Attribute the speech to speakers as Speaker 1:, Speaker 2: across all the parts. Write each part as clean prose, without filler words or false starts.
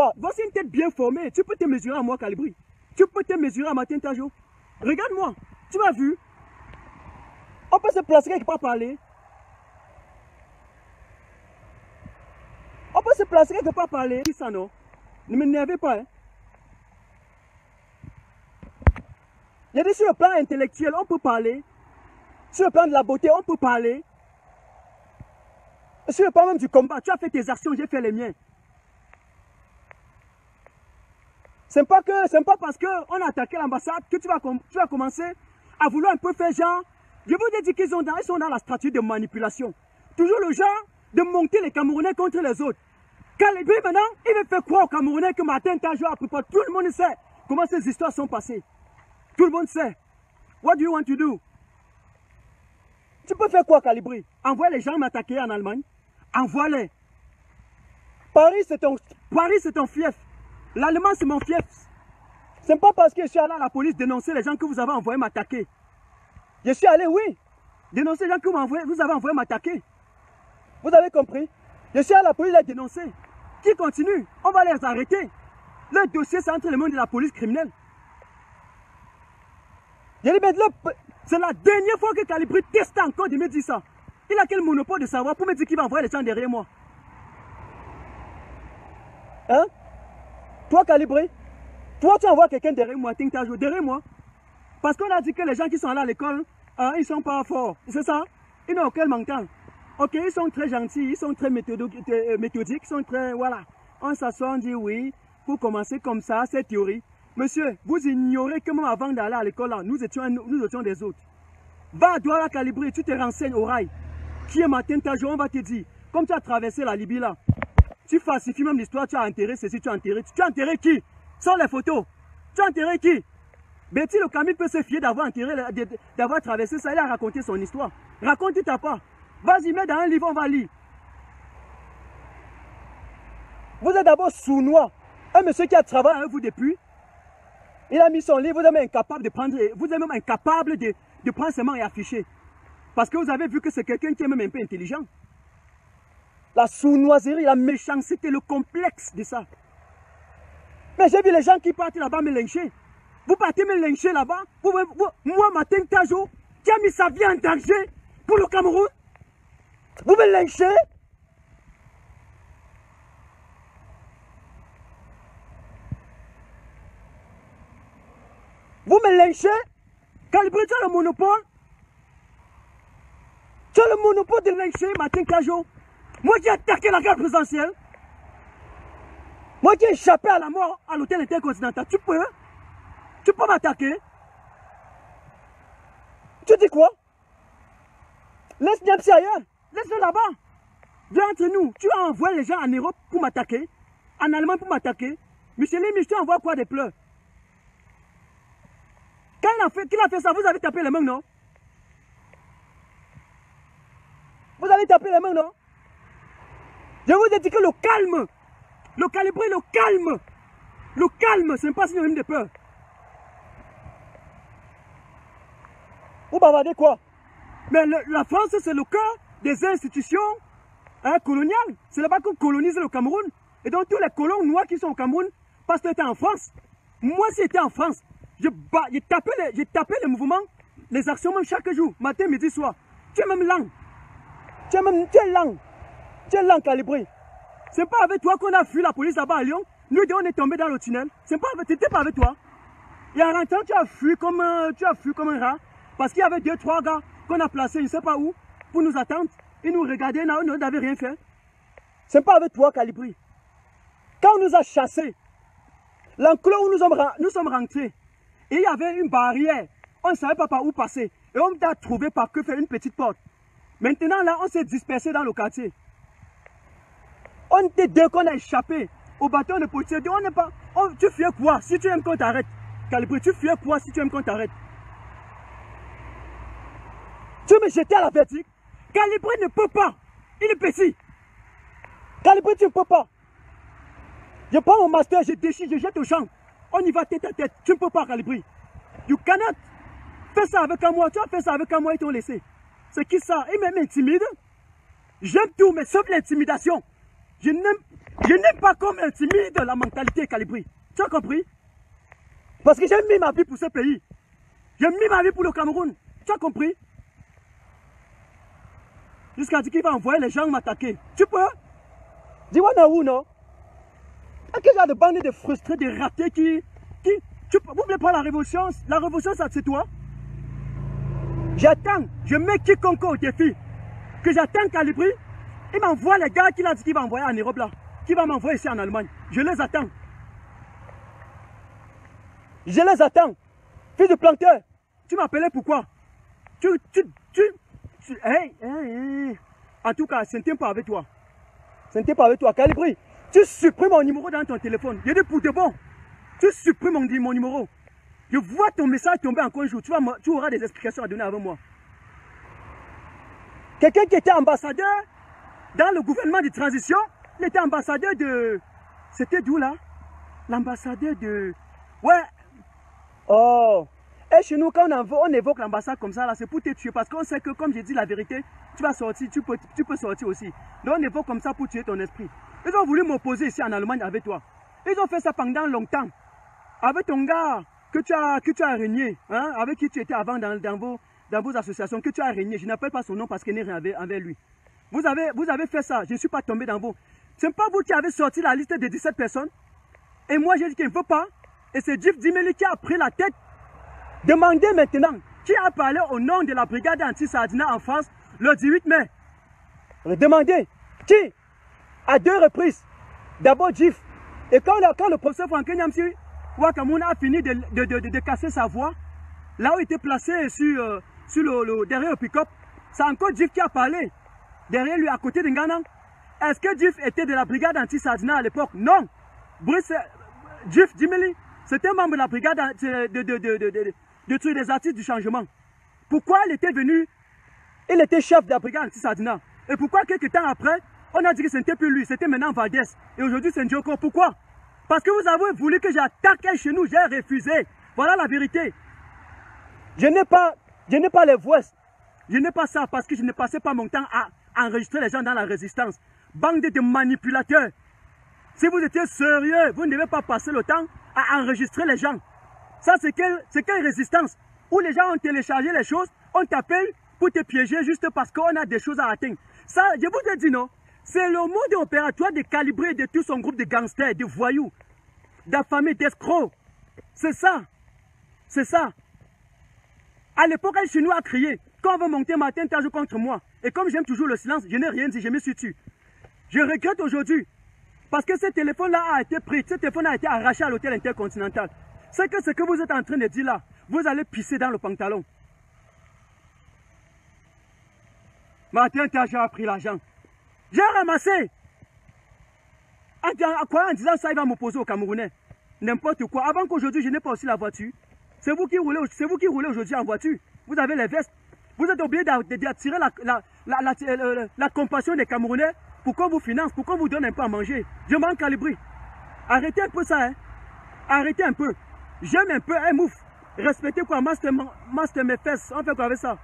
Speaker 1: pas. Voici une tête bien formée. Tu peux te mesurer à moi, Calibri. Tu peux te mesurer à Martin Tajo. Regarde-moi. Tu m'as vu. On peut se placer quelque part parler. On peut se placer quelque part parler. Qui ça, non? Ne m'énervez pas, hein. Il y a dit sur le plan intellectuel, on peut parler. Sur le plan de la beauté, on peut parler. Sur le plan même du combat, tu as fait tes actions, j'ai fait les miens. C'est pas parce qu'on a attaqué l'ambassade que tu vas commencer à vouloir un peu faire genre. Je vous ai dit qu'ils sont dans la stratégie de manipulation. Toujours le genre de monter les Camerounais contre les autres. Calibri maintenant, il veut faire croire aux Camerounais que Martin Tajo a préparé. Tout le monde sait comment ces histoires sont passées. Tout le monde sait. What do you want to do? Tu peux faire quoi, Calibri? Envoie les gens m'attaquer en Allemagne. Envoie-les. Paris, c'est ton fief. L'Allemand, c'est mon fief. Ce n'est pas parce que je suis allé à la police dénoncer les gens que vous avez envoyé m'attaquer. Je suis allé, oui, dénoncer les gens que vous avez envoyé m'attaquer. Vous avez compris? Je suis allé à la police les dénoncer. Qui continue? On va les arrêter. Le dossier, c'est entre les mains de la police criminelle. C'est la dernière fois que Calibri teste encore de me dire ça. Il a quel monopole de savoir pour me dire qu'il va envoyer les gens derrière moi? Hein? Toi, Calibri, toi, tu envoies quelqu'un derrière moi, derrière moi. Parce qu'on a dit que les gens qui sont là à l'école, ils ne sont pas forts. C'est ça? Ils n'ont aucun mental. Ok, ils sont très gentils, ils sont très méthodiques, ils sont très, voilà. On s'assoit, on dit oui, pour commencer comme ça, cette théorie. Monsieur, vous ignorez que même avant d'aller à l'école, nous étions des autres. Va à Douala Calibri, tu te renseignes au rail. Qui est Martin Tajo, on va te dire. Comme tu as traversé la Libye là, tu falsifies même l'histoire, tu as enterré ceci, tu as enterré qui? Sans les photos. Tu as enterré qui? Betty le Camille peut se fier d'avoir traversé ça, il a raconté son histoire. Raconte ta part. Vas-y, mets dans un livre, on va lire. Vous êtes d'abord sournois. Un monsieur qui a travaillé avec vous depuis, il a mis son livre, vous êtes même incapable de prendre, ses mains et afficher. Parce que vous avez vu que c'est quelqu'un qui est même un peu intelligent. La sournoiserie, la méchanceté, le complexe de ça. Mais j'ai vu les gens qui partent là-bas me lyncher. Vous partez me lyncher là-bas. Moi, Martin Tajo, qui a mis sa vie en danger pour le Cameroun. Vous me lynchez. Vous me lynchez. Calibri, tu as le monopole. Tu as le monopole de lyncher, Martin Tajo. Moi qui ai attaqué la garde présidentielle. Moi qui ai échappé à la mort à l'hôtel intercontinental. Tu peux m'attaquer. Tu dis quoi? Laisse Niamsi ailleurs. Laisse-le là-bas. Viens entre nous. Tu as envoyé les gens en Europe pour m'attaquer. En Allemagne pour m'attaquer. Michel Limich, tu envoies quoi des pleurs? Quand il a fait ça, vous avez tapé les mains, non? Vous avez tapé les mains, non? Je vous ai dit que le calme, le Calibri, le calme, ce n'est pas synonyme de peur. Vous bavardez quoi? Mais la France, c'est le cœur des institutions coloniales. C'est là-bas qu'on colonise le Cameroun. Et donc tous les colons noirs qui sont au Cameroun, parce que c'était en France. Moi, si j'étais en France, j'ai tapé les mouvements, les actions même chaque jour, matin, midi, soir. Tu es même lent. Tu es lent, Calibri. C'est pas avec toi qu'on a fui la police là-bas à Lyon. Nous, on est tombé dans le tunnel. C'était pas avec toi. Et en rentrant, tu as fui comme un rat. Parce qu'il y avait 2-3 gars qu'on a placés, je ne sais pas où, pour nous attendre. Ils nous regardaient, nous n'avaient rien fait. C'est pas avec toi, Calibri. Quand on nous a chassés, l'enclos où nous sommes rentrés, et il y avait une barrière. On ne savait pas par où passer. Et on a trouvé par que faire une petite porte. Maintenant, là, on s'est dispersé dans le quartier. On était deux qu'on a échappé au bâton de policiers. On n'est pas. Tu fais quoi si tu aimes qu'on t'arrête? Calibri, tu fais quoi si tu aimes qu'on t'arrête? Tu me jeter à la vertique. Calibri ne peut pas. Il est petit. Calibri, tu ne peux pas. Je prends mon master, je déchire, je jette au champ. On y va tête à tête. Tu ne peux pas, Calibri. You cannot. Fais ça avec moi. Tu as fait ça avec moi, ils t'ont laissé. C'est qui ça? Il m'intimide. J'aime tout, mais sauf l'intimidation. Je n'aime pas qu'on m'intimide la mentalité calibrée. Tu as compris? Parce que j'ai mis ma vie pour ce pays. J'ai mis ma vie pour le Cameroun. Tu as compris? Jusqu'à dire qu'il va envoyer les gens m'attaquer. Tu peux? Dis-moi où, non? Quel genre de bande de frustrés, de ratés vous voulez pas la révolution? La révolution, ça c'est toi? J'attends, je mets quiconque au défi. Que j'attends Calibri, il m'envoie les gars qu'il a dit qu'il va envoyer en Europe là. Qui va m'envoyer ici en Allemagne. Je les attends. Je les attends. Fils de planteur, tu m'appelais pourquoi? Hey. En tout cas, ce n'était pas avec toi. Ce n'était pas avec toi. Calibri, tu supprimes mon numéro dans ton téléphone. Je dis pour de bon. Tu supprimes mon numéro. Je vois ton message tomber encore un jour. Tu auras des explications à donner avec moi. Quelqu'un qui était ambassadeur dans le gouvernement de transition, il était ambassadeur de... C'était d'où là? L'ambassadeur de... Ouais. Oh. Et chez nous, quand on évoque l'ambassade comme ça, là, c'est pour te tuer. Parce qu'on sait que, comme j'ai dit la vérité, tu vas sortir, tu peux sortir aussi. Donc on évoque comme ça pour tuer ton esprit. Ils ont voulu m'opposer ici en Allemagne avec toi. Ils ont fait ça pendant longtemps. Avec ton gars que tu as régné, hein, avec qui tu étais avant dans vos associations, que tu as régné. Je n'appelle pas son nom parce qu'il n'est rien avec lui. Vous avez fait ça. Je ne suis pas tombé dans vous. Ce n'est pas vous qui avez sorti la liste de 17 personnes. Et moi, j'ai dit qu'il ne veut pas. Et c'est Jif Dimeli qui a pris la tête. Demandez maintenant qui a parlé au nom de la brigade anti-Sardina en France le 18 mai. Demandez qui? À 2 reprises. D'abord Jif. Et quand le professeur Franklin Nyamsi Wakamouna a fini de casser sa voix, là où il était placé derrière le pick-up, c'est encore Jif qui a parlé. Derrière lui, à côté de Ngana. Est-ce que Jif était de la brigade anti-Sardina à l'époque? Non. Jif Dimeli, c'était membre de la brigade de tuer des artistes du changement. Pourquoi il était venu? Il était chef de la brigade anti-Sardina. Et pourquoi quelques temps après, on a dit que ce n'était plus lui, c'était maintenant Valdez. Et aujourd'hui c'est Ndjoko. Pourquoi? Parce que vous avez voulu que j'attaque chez nous, j'ai refusé. Voilà la vérité. Je n'ai pas les voix. Je n'ai pas ça parce que je ne passais pas mon temps à enregistrer les gens dans la résistance. Bande de manipulateurs. Si vous étiez sérieux, vous ne devez pas passer le temps à enregistrer les gens. Ça, c'est quelle résistance? Où les gens ont téléchargé les choses, on t'appelle pour te piéger juste parce qu'on a des choses à atteindre. Ça, je vous ai dit non. C'est le mode opératoire de Calibri de tout son groupe de gangsters, de voyous, d'affamés, d'escrocs. C'est ça. C'est ça. À l'époque, elle chez nous a crié. Quand on veut monter matin, t'as joué contre moi. Et comme j'aime toujours le silence, je n'ai rien dit, je me suis tué. Je regrette aujourd'hui. Parce que ce téléphone-là a été pris, ce téléphone a été arraché à l'hôtel intercontinental. C'est que ce que vous êtes en train de dire là, vous allez pisser dans le pantalon. Matin, j'ai pris l'argent. J'ai ramassé. En disant ça, il va m'opposer aux Camerounais. N'importe quoi. Avant qu'aujourd'hui, je n'ai pas aussi la voiture. C'est vous qui roulez aujourd'hui en voiture. Vous avez les vestes. Vous êtes obligé d'attirer la compassion des Camerounais pour qu'on vous finance, pour qu'on vous donne un peu à manger. Je m'en calibri. Arrêtez un peu ça, hein. Arrêtez un peu. J'aime un peu, hein, mouf. Respectez quoi, master mes fesses. On fait quoi avec ça?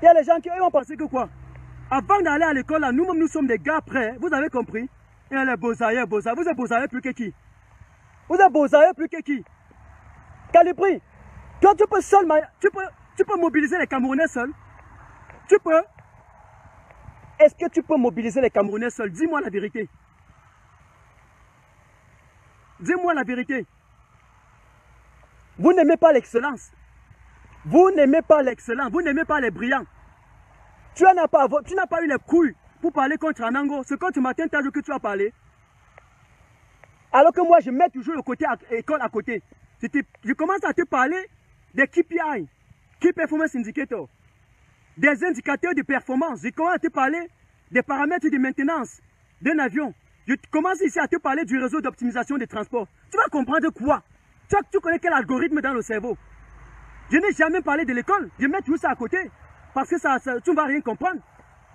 Speaker 1: Il y a les gens qui ont pensé que quoi? Avant d'aller à l'école, nous-mêmes, nous sommes des gars prêts. Vous avez compris? Il y a les beaux-ailleurs. Vous êtes beaux-ailleurs plus que qui? Vous êtes beaux-ailleurs plus que qui? Calibri, toi, tu peux mobiliser les Camerounais seuls? Tu peux? Est-ce que tu peux mobiliser les Camerounais seuls? Dis-moi la vérité. Dis-moi la vérité. Vous n'aimez pas l'excellence. Vous n'aimez pas l'excellence. Vous n'aimez pas les brillants. Tu n'as pas eu les couilles pour parler contre Anango. C'est quand tu m'attends, tu as dit que tu as parlé. Alors que moi, je mets toujours le côté école à côté. Je commence à te parler des KPI, Key Performance Indicator, des indicateurs de performance. Je commence à te parler des paramètres de maintenance d'un avion. Je commence ici à te parler du réseau d'optimisation des transports. Tu vas comprendre quoi? Tu connais quel algorithme dans le cerveau? Je n'ai jamais parlé de l'école. Je mets tout ça à côté. Parce que tu ne vas rien comprendre.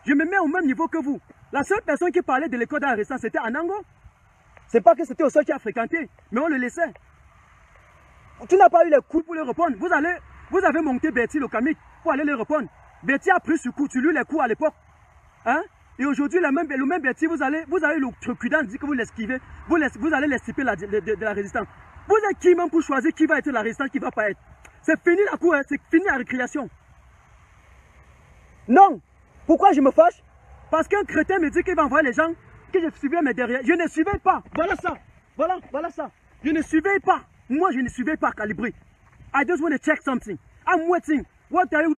Speaker 1: Je me mets au même niveau que vous. La seule personne qui parlait de l'école dans la récent, c'était Anango. C'est pas que c'était au seul qui a fréquenté, mais on le laissait. Tu n'as pas eu les coups pour le répondre. Vous avez monté Bertie le Kamic pour aller le répondre. Bertie a pris ce coup, tu lui les coups à l'époque. Hein? Et aujourd'hui, le même Berti, vous allez le trucudent dire que vous l'esquivez, vous allez l'esquiver de la résistance. Vous êtes qui même pour choisir qui va être la résistance, qui ne va pas être? C'est fini la cour, hein, c'est fini la récréation. Non. Pourquoi je me fâche? Parce qu'un crétin me dit qu'il va envoyer les gens que je suivais mais derrière. Je ne suivais pas. Voilà ça. Voilà ça. Je ne suivais pas. Moi, je ne suivais pas Calibré. I just want to check something. I'm waiting. What are you